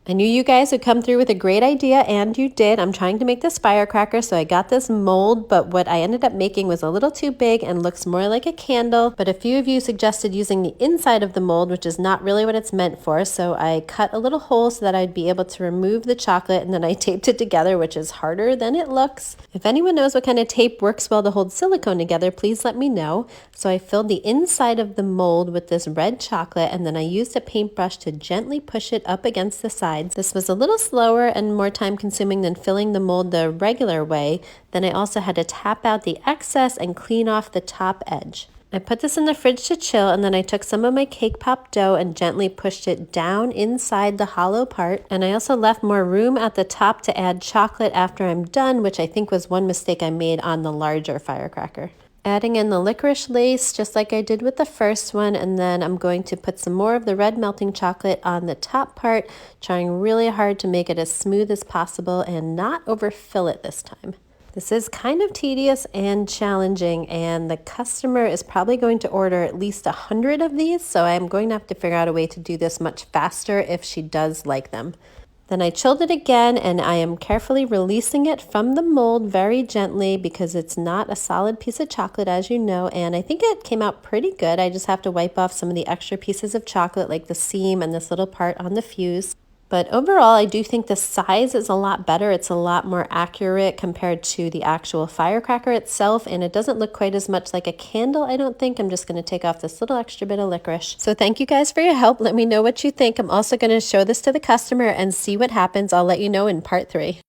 I knew you guys would come through with a great idea, and you did. I'm trying to make this firecracker, so I got this mold, but what I ended up making was a little too big and looks more like a candle. But a few of you suggested using the inside of the mold, which is not really what it's meant for, so I cut a little hole so that I'd be able to remove the chocolate, and then I taped it together, which is harder than it looks. If anyone knows what kind of tape works well to hold silicone together, please let me know. So I filled the inside of the mold with this red chocolate, and then I used a paintbrush to gently push it up against the side. This was a little slower and more time consuming than filling the mold the regular way. Then I also had to tap out the excess and clean off the top edge. I put this in the fridge to chill, and then I took some of my cake pop dough and gently pushed it down inside the hollow part. And I also left more room at the top to add chocolate after I'm done, which I think was one mistake I made on the larger firecracker. Adding in the licorice lace just like I did with the first one, and then I'm going to put some more of the red melting chocolate on the top part, trying really hard to make it as smooth as possible and not overfill it this time. This is kind of tedious and challenging, and the customer is probably going to order at least 100 of these, so I'm going to have to figure out a way to do this much faster if she does like them. Then I chilled it again, and I am carefully releasing it from the mold very gently because it's not a solid piece of chocolate, as you know, and I think it came out pretty good. I just have to wipe off some of the extra pieces of chocolate like the seam and this little part on the fuse. But overall, I do think the size is a lot better. It's a lot more accurate compared to the actual firecracker itself, and it doesn't look quite as much like a candle, I don't think. I'm just going to take off this little extra bit of licorice. So thank you guys for your help. Let me know what you think. I'm also going to show this to the customer and see what happens. I'll let you know in part 3.